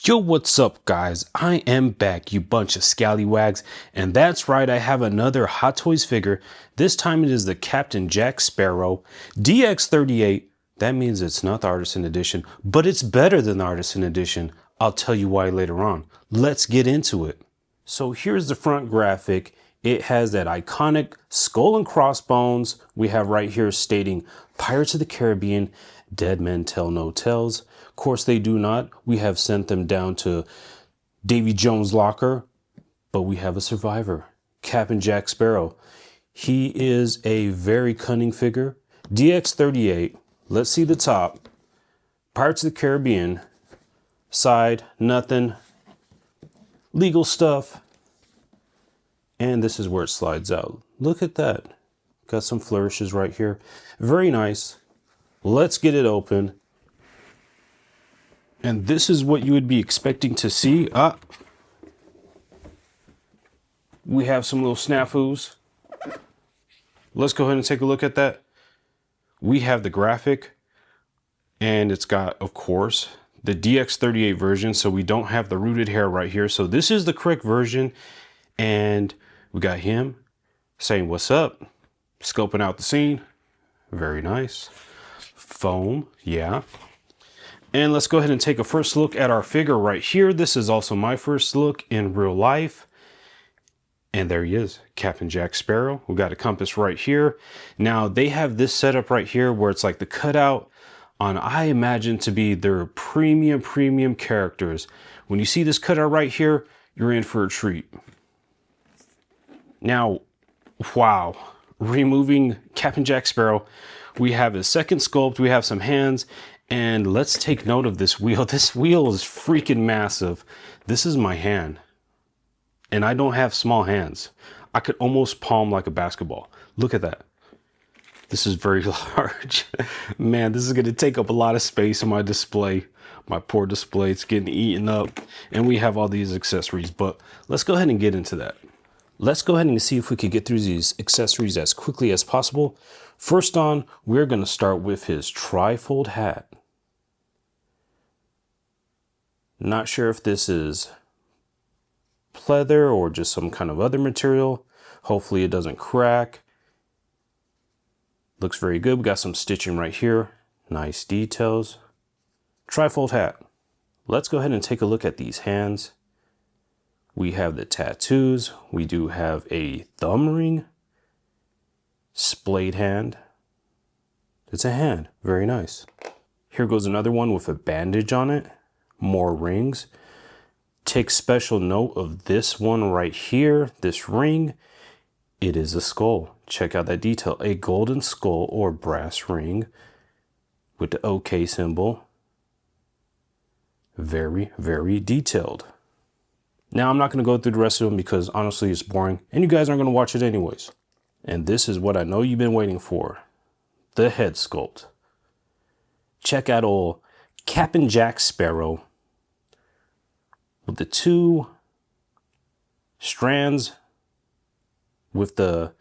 Yo, what's up guys? I am back, you bunch of scallywags, and that's right, I have another Hot Toys figure. This time it is the Captain Jack Sparrow DX38. That means it's not the Artisan Edition, but it's better than the Artisan Edition. I'll tell you why later on. Let's get into it. So here's the front graphic. It has that iconic skull and crossbones we have right here stating Pirates of the Caribbean, Dead Men Tell No Tales. Of course they do not. We have sent them down to Davy Jones' locker, but we have a survivor, Captain Jack Sparrow. He is a very cunning figure. DX38, let's see the top. Pirates of the Caribbean, side, nothing, legal stuff. And this is where it slides out. Look at that. Got some flourishes right here. Very nice. Let's get it open. And this is what you would be expecting to see. We have some little snafus. Let's go ahead and take a look at that. We have the graphic, and it's got, of course, the DX38 version. So we don't have the rooted hair right here. So this is the correct version. And we got him saying, "What's up?" Scoping out the scene. Very nice. Foam, yeah. And let's go ahead and take a first look at our figure right here. This is also my first look in real life. And there he is, Captain Jack Sparrow. We got a compass right here. Now they have this setup right here where it's like the cutout on, I imagine to be their premium characters. When you see this cutout right here, you're in for a treat. Now, wow, removing Captain Jack Sparrow, we have his second sculpt, we have some hands, and let's take note of this wheel. This wheel is freaking massive. This is my hand, and I don't have small hands. I could almost palm like a basketball. Look at that. This is very large. Man, this is gonna take up a lot of space in my display. My poor display, it's getting eaten up, and we have all these accessories, but let's go ahead and get into that. Let's go ahead and see if we can get through these accessories as quickly as possible. First on, we're going to start with his trifold hat. Not sure if this is pleather or just some kind of other material. Hopefully it doesn't crack. Looks very good. We got some stitching right here. Nice details. Trifold hat. Let's go ahead and take a look at these hands. We have the tattoos. We do have a thumb ring. Splayed hand. It's a hand. Very nice. Here goes another one with a bandage on it. More rings. Take special note of this one right here. This ring. It is a skull. Check out that detail. A golden skull or brass ring with the OK symbol. Very detailed. Now, I'm not going to go through the rest of them because honestly, it's boring and you guys aren't going to watch it anyways. And this is what I know you've been waiting for. The head sculpt. Check out old Captain Jack Sparrow with the two strands with the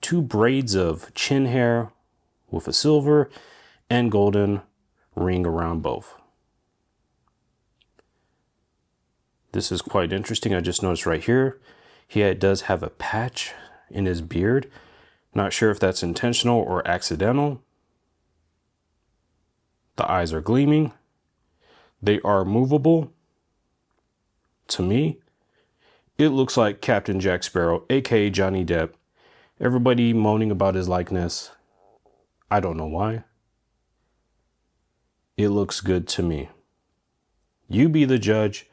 two braids of chin hair with a silver and golden ring around both. This is quite interesting. I just noticed right here, he does have a patch in his beard. Not sure if that's intentional or accidental. The eyes are gleaming. They are movable. To me, it looks like Captain Jack Sparrow, aka Johnny Depp. Everybody moaning about his likeness. I don't know why. It looks good to me. You be the judge.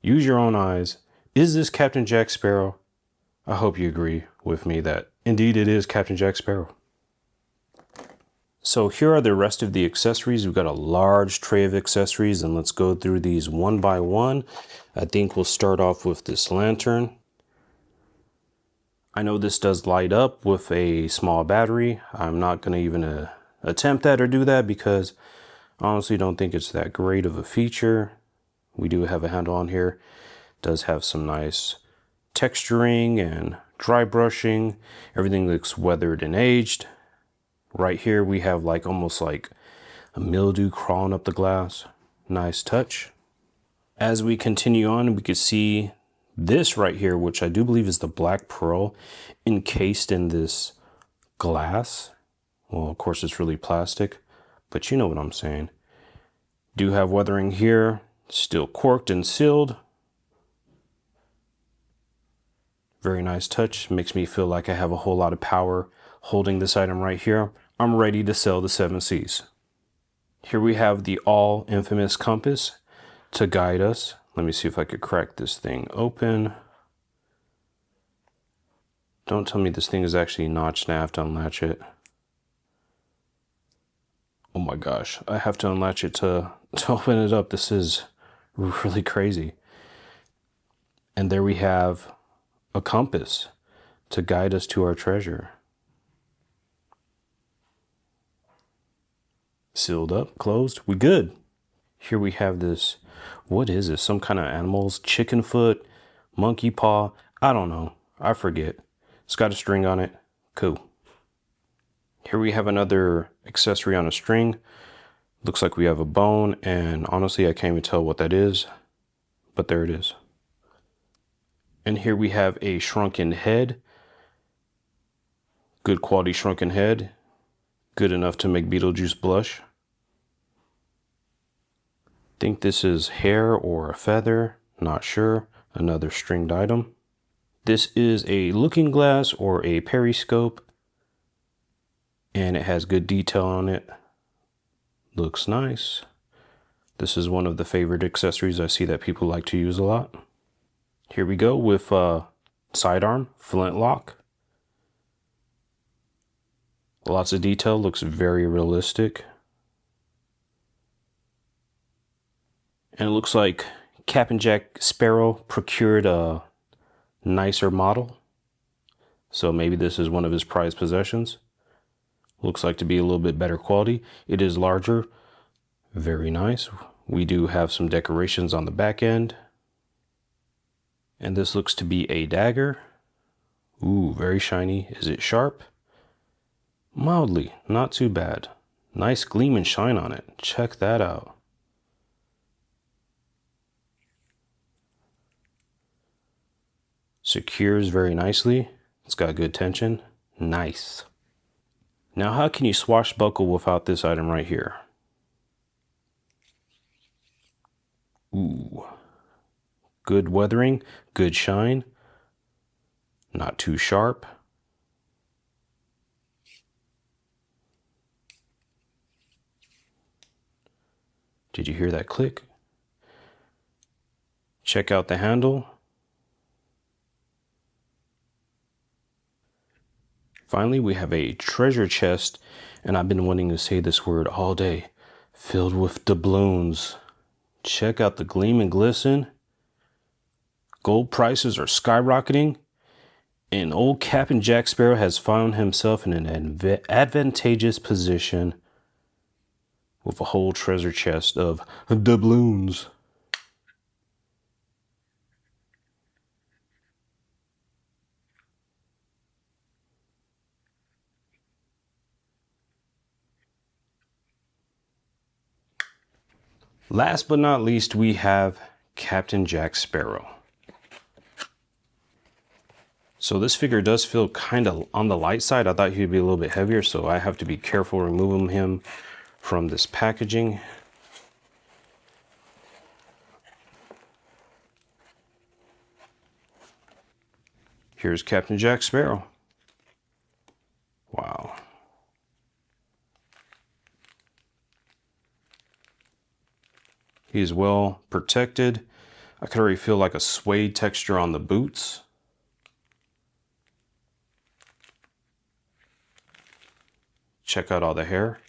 Use your own eyes. Is this Captain Jack Sparrow? I hope you agree with me that indeed it is Captain Jack Sparrow. So here are the rest of the accessories. We've got a large tray of accessories, and let's go through these one by one. I think we'll start off with this lantern. I know this does light up with a small battery. I'm not going to even attempt that or do that because I honestly don't think it's that great of a feature. We do have a handle on here. It does have some nice texturing and dry brushing. Everything looks weathered and aged. Right here we have like almost like a mildew crawling up the glass. Nice touch. As we continue on, we can see this right here, which I do believe is the black pearl encased in this glass. Well, of course it's really plastic, but you know what I'm saying. Do have weathering here, still corked and sealed. Very nice touch, makes me feel like I have a whole lot of power holding this item right here. I'm ready to sell the 7 Cs. Here we have the all infamous compass to guide us. Let me see if I could crack this thing open. Don't tell me this thing is actually notched and I have to unlatch it. Oh my gosh, I have to unlatch it to open it up. This is really crazy. And there we have a compass to guide us to our treasure. Sealed up, closed, we good. Here we have this, what is this? Some kind of animals, chicken foot, monkey paw, I don't know, I forget. It's got a string on it, cool. Here we have another accessory on a string. Looks like we have a bone, and honestly, I can't even tell what that is, but there it is. And here we have a shrunken head. Good quality shrunken head. Good enough to make Beetlejuice blush. Think this is hair or a feather, not sure. Another stringed item. This is a looking glass or a periscope, and it has good detail on it. Looks nice. This is one of the favorite accessories I see that people like to use a lot. Here we go with sidearm, flintlock. Lots of detail, looks very realistic. And it looks like Captain Jack Sparrow procured a nicer model. So maybe this is one of his prized possessions. Looks like to be a little bit better quality. It is larger, very nice. We do have some decorations on the back end. And this looks to be a dagger. Ooh, very shiny. Is it sharp? Mildly, not too bad. Nice gleam and shine on it. Check that out. Secures very nicely. It's got good tension. Nice. Now, how can you swashbuckle without this item right here? Ooh. Good weathering, good shine. Not too sharp. Did you hear that click? Check out the handle. Finally, we have a treasure chest, and I've been wanting to say this word all day, filled with doubloons. Check out the gleam and glisten. Gold prices are skyrocketing, and old Captain Jack Sparrow has found himself in an advantageous position with a whole treasure chest of doubloons. Last but not least, we have Captain Jack Sparrow. So this figure does feel kind of on the light side. I thought he'd be a little bit heavier, so I have to be careful removing him from this packaging. Here's Captain Jack Sparrow. Wow. He's well protected. I could already feel like a suede texture on the boots. Check out all the hair.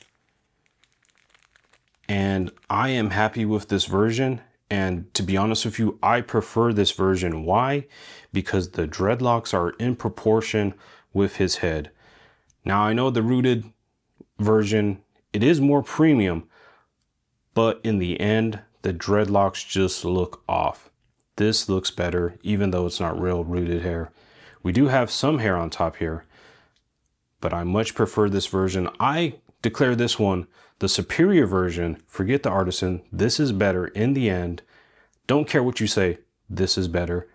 And I am happy with this version. And to be honest with you, I prefer this version. Why? Because the dreadlocks are in proportion with his head. Now I know the rooted version, it is more premium, but in the end, the dreadlocks just look off. This looks better, even though it's not real rooted hair. We do have some hair on top here, but I much prefer this version. I declare this one the superior version. Forget the artisan. This is better in the end. Don't care what you say. This is better.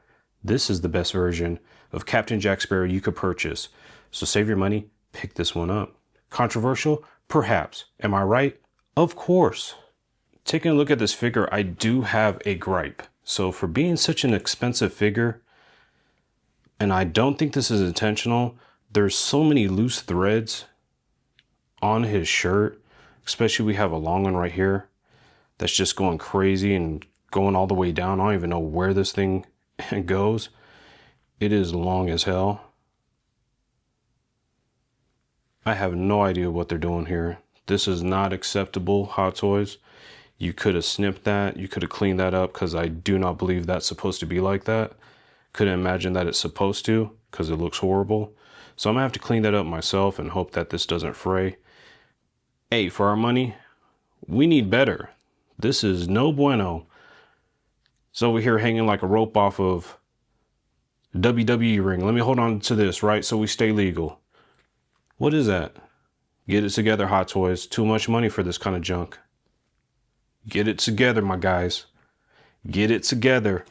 This is the best version of Captain Jack Sparrow you could purchase. So save your money, pick this one up. Controversial? Perhaps. Am I right? Of course. Taking a look at this figure, I do have a gripe. So for being such an expensive figure, and I don't think this is intentional, there's so many loose threads on his shirt, especially we have a long one right here that's just going crazy and going all the way down. I don't even know where this thing goes. It is long as hell. I have no idea what they're doing here. This is not acceptable, Hot Toys. You could have snipped that. You could have cleaned that up, because I do not believe that's supposed to be like that. Couldn't imagine that it's supposed to, because it looks horrible. So I'm gonna have to clean that up myself and hope that this doesn't fray. Hey, for our money, we need better. This is no bueno. It's over here hanging like a rope off of a WWE ring. Let me hold on to this, right? So we stay legal. What is that? Get it together, Hot Toys. Too much money for this kind of junk. Get it together, my guys. Get it together.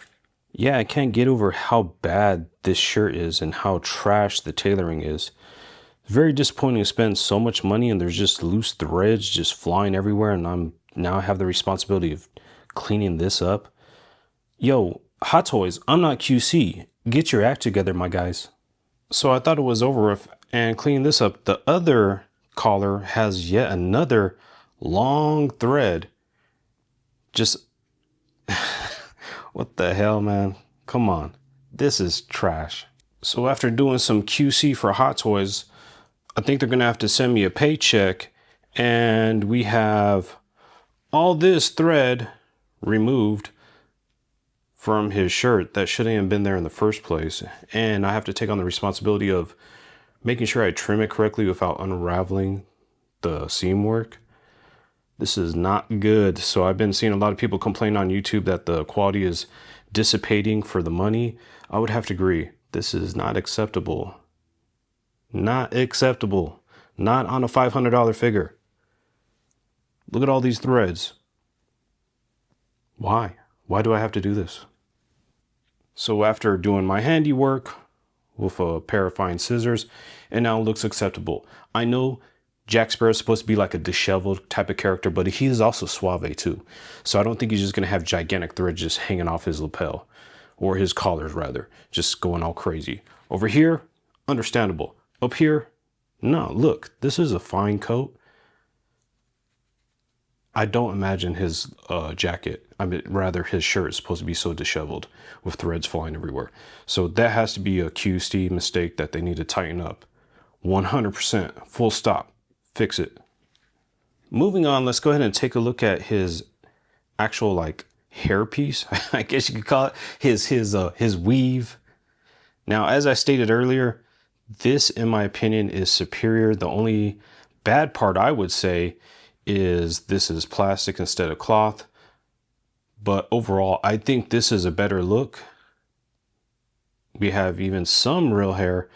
Yeah, I can't get over how bad this shirt is and how trash the tailoring is. It's very disappointing to spend so much money and there's just loose threads just flying everywhere, and I have the responsibility of cleaning this up. Yo, Hot Toys, I'm not QC. Get your act together, my guys. So I thought it was over with and cleaning this up. The other collar has yet another long thread. Just what the hell, man? Come on. This is trash. So after doing some QC for Hot Toys, I think they're going to have to send me a paycheck, and we have all this thread removed from his shirt that shouldn't have been there in the first place. And I have to take on the responsibility of making sure I trim it correctly without unraveling the seam work. This is not good. So I've been seeing a lot of people complain on YouTube that the quality is dissipating for the money. I would have to agree. This is not acceptable. Not acceptable. Not on a $500 figure. Look at all these threads. Why? Why do I have to do this? So after doing my handiwork with a pair of fine scissors, it now looks acceptable. I know Jack Sparrow is supposed to be like a disheveled type of character, but he is also suave too. So I don't think he's just going to have gigantic threads just hanging off his lapel, or his collars rather, just going all crazy. Over here, understandable. Up here, no, look, this is a fine coat. I don't imagine his jacket, rather his shirt is supposed to be so disheveled with threads flying everywhere. So that has to be a QC mistake that they need to tighten up. 100%, full stop. Fix it. Moving on, let's go ahead and take a look at his actual like hairpiece. I guess you could call it his weave. Now, as I stated earlier, this, in my opinion, is superior. The only bad part I would say is this is plastic instead of cloth. But overall, I think this is a better look. We have even some real hair,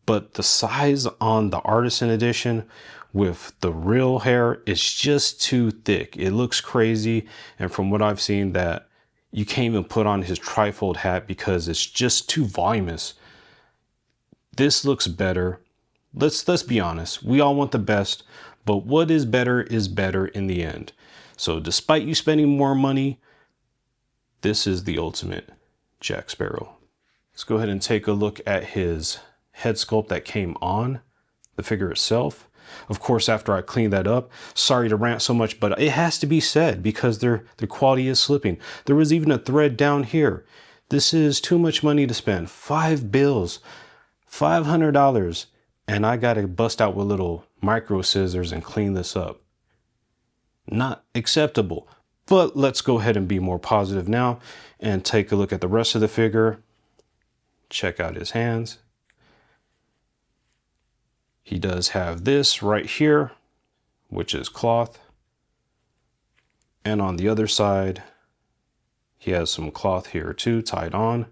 but the size on the artisan edition with the real hair is just too thick. It looks crazy. And from what I've seen, that you can't even put on his trifold hat because it's just too voluminous. This looks better. Let's be honest. We all want the best, but what is better in the end. So despite you spending more money, this is the ultimate Jack Sparrow. Let's go ahead and take a look at his head sculpt that came on the figure itself. Of course, after I cleaned that up, sorry to rant so much, but it has to be said because their quality is slipping. There was even a thread down here. This is too much money to spend. 5 bills, $500, and I got to bust out with little micro scissors and clean this up. Not acceptable. But let's go ahead and be more positive now and take a look at the rest of the figure. Check out his hands. He does have this right here, which is cloth. And on the other side, he has some cloth here too, tied on. You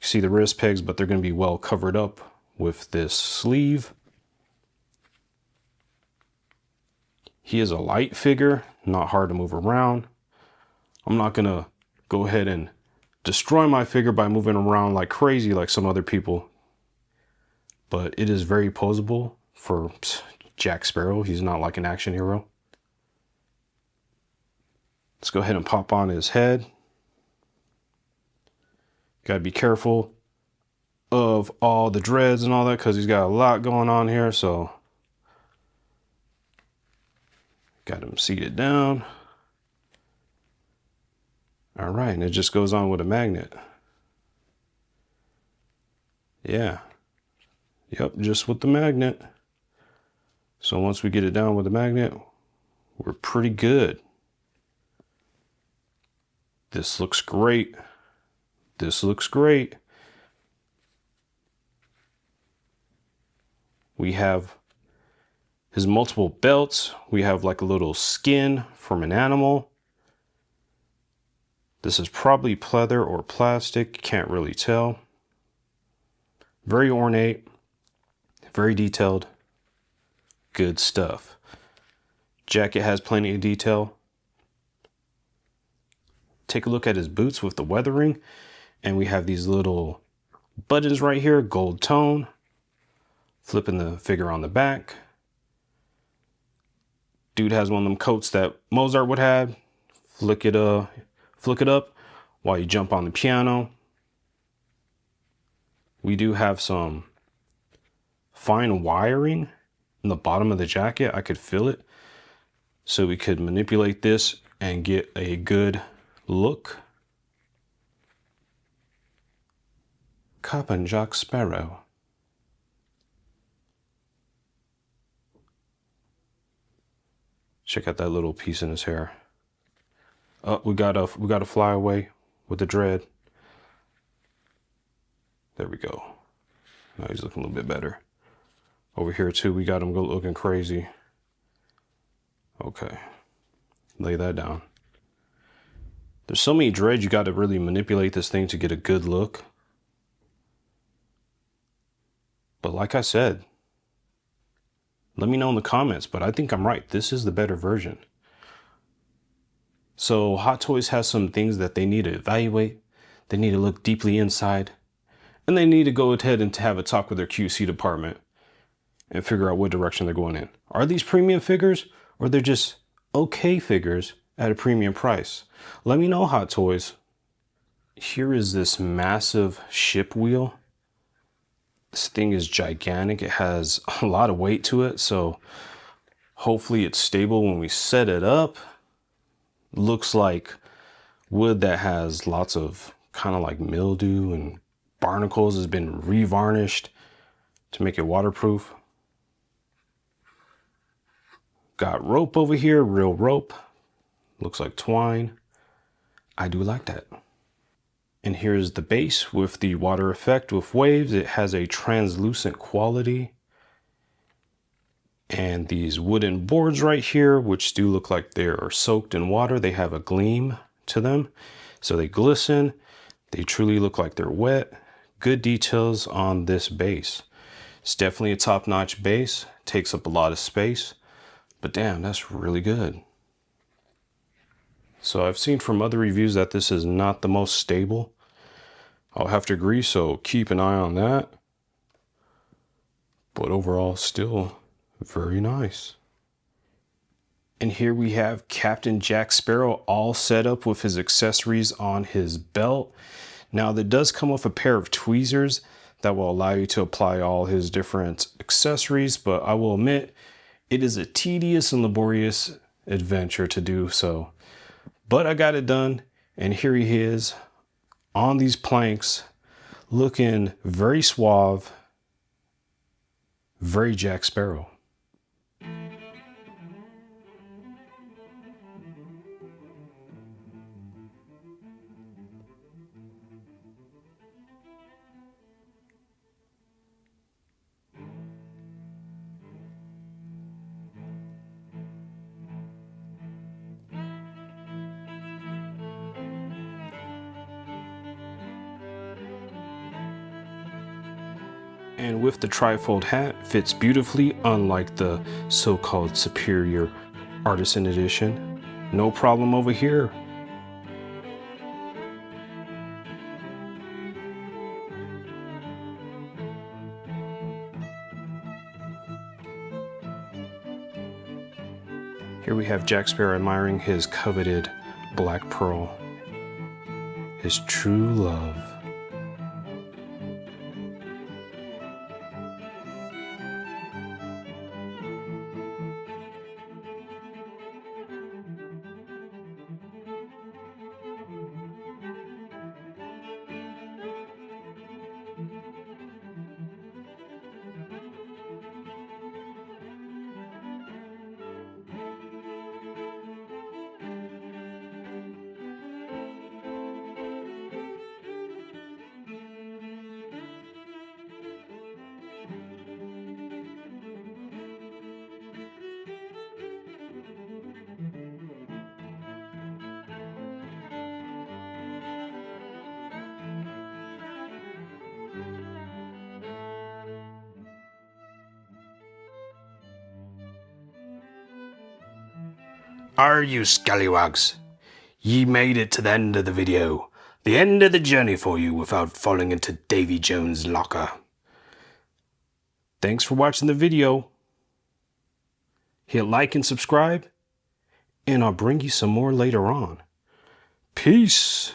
can see the wrist pegs, but they're going to be well covered up with this sleeve. He is a light figure, not hard to move around. I'm not going to go ahead and destroy my figure by moving around like crazy like some other people. But it is very posable for Jack Sparrow. He's not like an action hero. Let's go ahead and pop on his head. Gotta be careful of all the dreads and all that because he's got a lot going on here. So got him seated down. All right, and it just goes on with a magnet. Yeah. Yep, just with the magnet. So once we get it down with the magnet, we're pretty good. This looks great. This looks great. We have his multiple belts. We have like a little skin from an animal. This is probably pleather or plastic. Can't really tell. Very ornate. Very detailed. Good stuff. Jacket has plenty of detail. Take a look at his boots with the weathering. And we have these little buttons right here, gold tone. Flipping the figure on the back. Dude has one of them coats that Mozart would have. Flick it up while you jump on the piano. We do have some fine wiring in the bottom of the jacket. I could feel it. So we could manipulate this and get a good look. Captain Jack Sparrow. Check out that little piece in his hair. Oh, we gotta fly away with the dread. There we go. Now he's looking a little bit better. Over here too, we got him looking crazy. Okay, lay that down. There's so many dreads, you got to really manipulate this thing to get a good look. But like I said, let me know in the comments, but I think I'm right. This is the better version. So Hot Toys has some things that they need to evaluate. They need to look deeply inside. And they need to go ahead and have a talk with their QC department and figure out what direction they're going in. Are these premium figures or they're just okay figures at a premium price? Let me know, Hot Toys. Here is this massive ship wheel. This thing is gigantic. It has a lot of weight to it, so hopefully it's stable when we set it up. Looks like wood that has lots of kind of like mildew and barnacles has been revarnished to make it waterproof. Got rope over here, real rope. Looks like twine. I do like that. And here's the base with the water effect with waves. It has a translucent quality. And these wooden boards right here, which do look like they are soaked in water, they have a gleam to them. So they glisten. They truly look like they're wet. Good details on this base. It's definitely a top-notch base. Takes up a lot of space. But damn, that's really good. So I've seen from other reviews that this is not the most stable. I'll have to agree, so keep an eye on that. But overall, still very nice. And here we have Captain Jack Sparrow all set up with his accessories on his belt. Now that does come with a pair of tweezers that will allow you to apply all his different accessories, but I will admit it is a tedious and laborious adventure to do so. But I got it done, and here he is on these planks, looking very suave, very Jack Sparrow. And with the trifold hat, fits beautifully, unlike the so-called superior artisan edition. No problem over here. Here we have Jack Sparrow admiring his coveted black pearl, his true love. Are you scallywags? Ye made it to the end of the video. The end of the journey for you without falling into Davy Jones' locker. Thanks for watching the video. Hit like and subscribe, and I'll bring you some more later on. Peace.